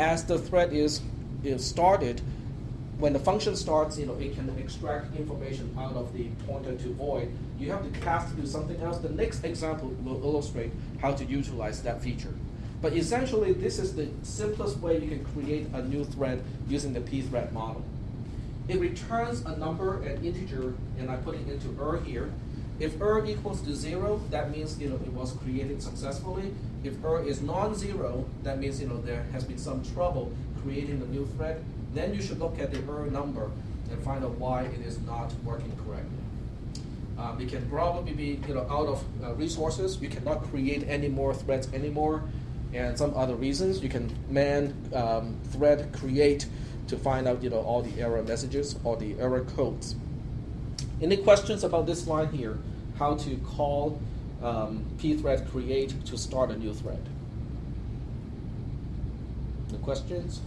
as the thread is started, when the function starts, it can extract information out of the pointer to void. You have to cast to do something else. The next example will illustrate how to utilize that feature. But essentially, this is the simplest way you can create a new thread using the pthread model. It returns a number, an integer, and I put it into here. If equals to 0, that means it was created successfully. If is non-zero, that means there has been some trouble creating the new thread. Then you should look at the number and find out why it is not working correctly. It can probably be out of resources. You cannot create any more threads anymore, and some other reasons. You can thread create to find out all the error messages or the error codes. Any questions about this line here? How to call pthread create to start a new thread? No questions?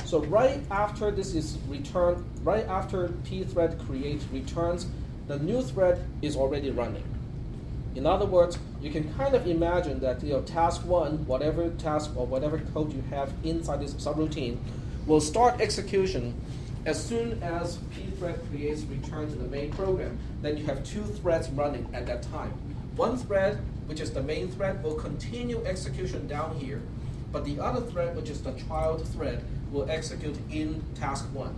So right after this is returned, right after pthread create returns, the new thread is already running. In other words, you can kind of imagine that task 1, whatever task or whatever code you have inside this subroutine, will start execution as soon as pthread creates return to the main program. Then you have 2 threads running at that time. One thread, which is the main thread, will continue execution down here, but the other thread, which is the child thread, will execute in task 1.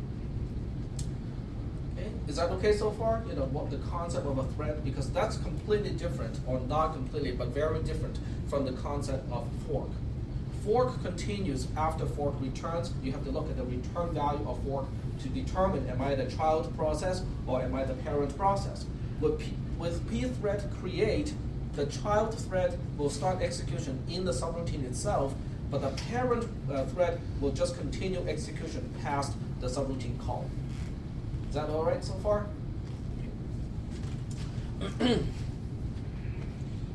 Okay, is that okay so far? What the concept of a thread, because that's completely different, or not completely, but very different from the concept of fork. Fork continues after fork returns. You have to look at the return value of fork to determine, am I the child process or am I the parent process? With pthread create, the child thread will start execution in the subroutine itself, but the parent thread will just continue execution past the subroutine call. Is that all right so far?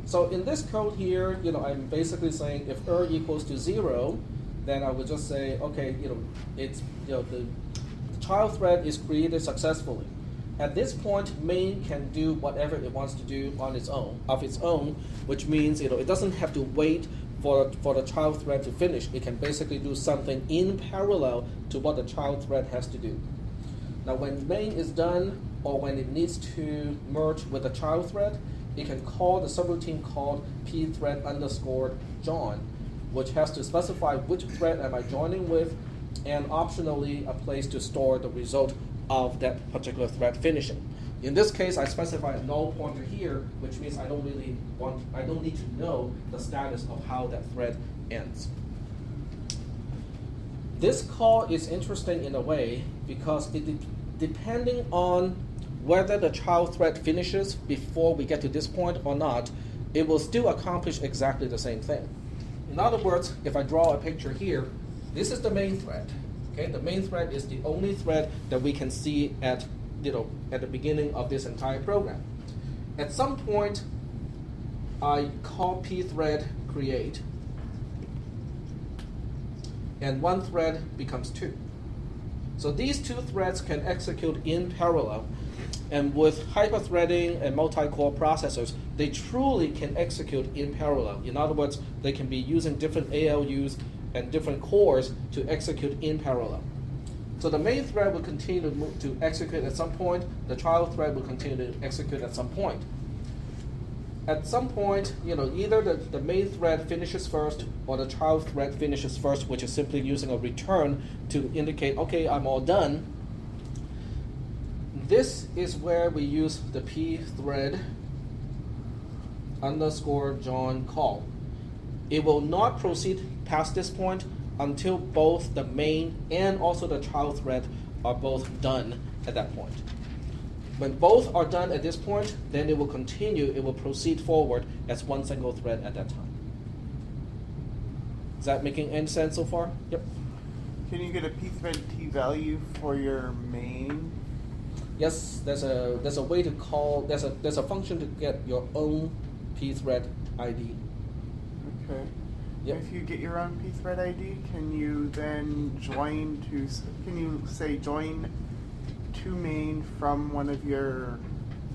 So in this code here, I'm basically saying if equals to 0, then I would just say, okay, it's the child thread is created successfully. At this point, main can do whatever it wants to do on its own, which means it doesn't have to wait for the child thread to finish. It can basically do something in parallel to what the child thread has to do. Now, when main is done, or when it needs to merge with the child thread, it can call the subroutine called pthread_join, which has to specify which thread am I joining with, and optionally a place to store the result of that particular thread finishing. In this case, I specify a null pointer here, which means I don't need to know the status of how that thread ends. This call is interesting in a way because depending on whether the child thread finishes before we get to this point or not, it will still accomplish exactly the same thing. In other words, if I draw a picture here, this is the main thread. Okay, the main thread is the only thread that we can see at the beginning of this entire program. At some point, I call pthread create, and one thread becomes 2. So these 2 threads can execute in parallel, and with hyperthreading and multi-core processors, they truly can execute in parallel. In other words, they can be using different ALUs and different cores to execute in parallel. So the main thread will continue to execute at some point. The child thread will continue to execute at some point. At some point, either the main thread finishes first or the child thread finishes first, which is simply using a return to indicate, okay, I'm all done. This is where we use the pthread_join call. It will not proceed past this point until both the main and also the child thread are both done at that point. When both are done at this point, then it will continue, it will proceed forward as one single thread at that time. Is that making any sense so far? Yep. Can you get a pthread t value for your main? Yes, there's a way to call, there's a function to get your own pthread ID. Okay. Yep. If you get your own pthread ID, can you then join to, can you say join to main from one of your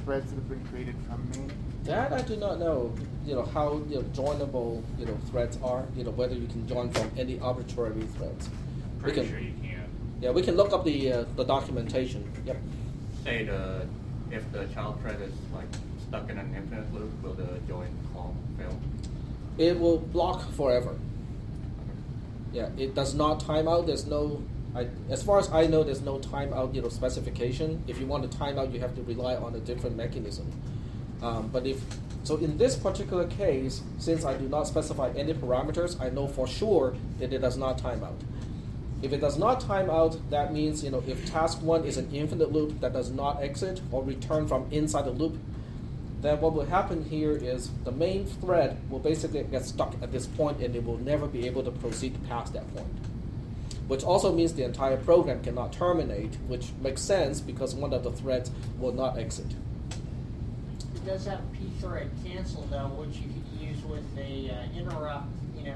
threads that have been created from main? That I do not know. how joinable threads are. Whether you can join from any arbitrary threads. Pretty sure you can. Yeah, we can look up the documentation. Yep. Say if the child thread is like stuck in an infinite loop, will the join call fail? It will block forever. Yeah, it does not time out. There's no, as far as I know, there's no timeout specification. If you want to time out, you have to rely on a different mechanism. But in this particular case, since I do not specify any parameters, I know for sure that it does not time out. If it does not time out, that means if task 1 is an infinite loop that does not exit or return from inside the loop, then what will happen here is the main thread will basically get stuck at this point and it will never be able to proceed past that point. Which also means the entire program cannot terminate, which makes sense because one of the threads will not exit. It does have pthread cancel though, which you could use with a interrupt,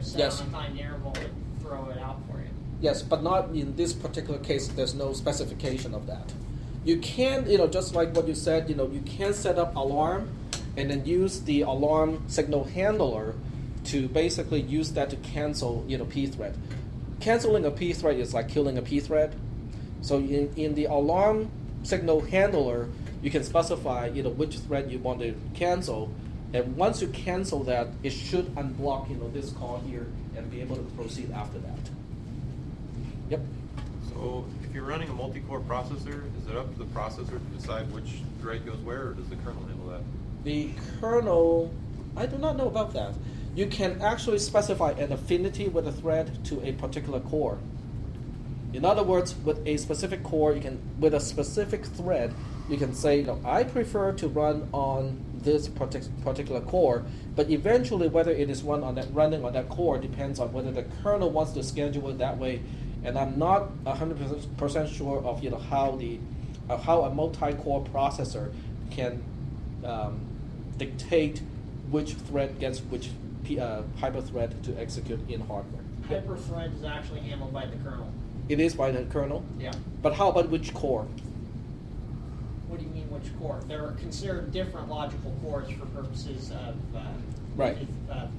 set Yes. on a timed interval and throw it out for you. Yes, but not in this particular case. There's no specification of that. You can, just like what you said, you can set up alarm and then use the alarm signal handler to basically use that to cancel, pthread. Canceling a pthread is like killing a pthread. So in the alarm signal handler, you can specify, which thread you want to cancel. And once you cancel that, it should unblock, this call here and be able to proceed after that. Yep. So if you're running a multi-core processor, is it up to the processor to decide which thread goes where, or does the kernel handle that? The kernel, I do not know about that. You can actually specify an affinity with a thread to a particular core. In other words, with a specific core, with a specific thread, you can say, I prefer to run on this particular core, but eventually whether it is running on that core depends on whether the kernel wants to schedule it that way. And I'm not 100% sure of how a multi-core processor can dictate which thread gets which hyperthread to execute in hardware. Hyperthread is actually handled by the kernel. It is by the kernel? Yeah. But how about which core? What do you mean which core? They're considered different logical cores for purposes of Right.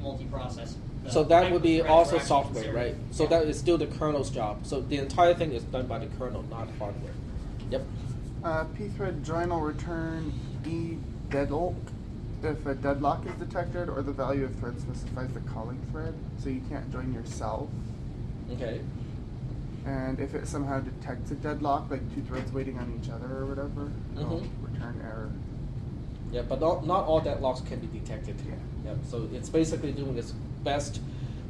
multiprocess. So that would be hyperthreads also are actually software, considered- right? So yeah. that is still the kernel's job. So the entire thing is done by the kernel, not hardware. Yep. Pthread join will return deadlock if a deadlock is detected or the value of thread specifies the calling thread, so you can't join yourself. Okay. And if it somehow detects a deadlock, like two threads waiting on each other or whatever, it'll return error. Yeah, but not all deadlocks can be detected. Yeah. Yep. So it's basically doing its best.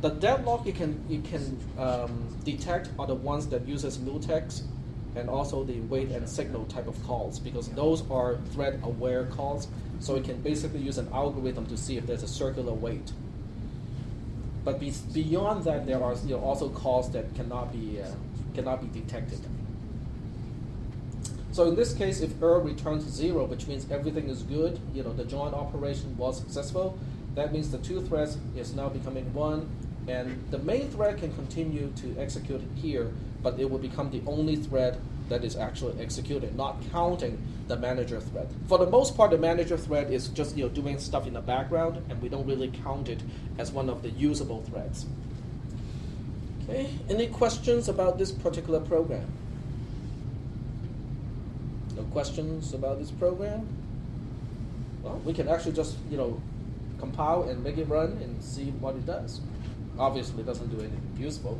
The deadlock you can detect are the ones that uses mutex and also the wait and signal type of calls, because those are thread aware calls. So it can basically use an algorithm to see if there's a circular wait. But beyond that, there are also calls that cannot be detected. So in this case, if error returns 0, which means everything is good, the join operation was successful, that means the two threads is now becoming one, and the main thread can continue to execute here, but it will become the only thread that is actually executed, not counting the manager thread. For the most part, the manager thread is just doing stuff in the background, and we don't really count it as one of the usable threads. Okay, any questions about this particular program? No questions about this program? Well, we can actually just compile and make it run and see what it does. Obviously, it doesn't do anything useful.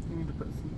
You need to put some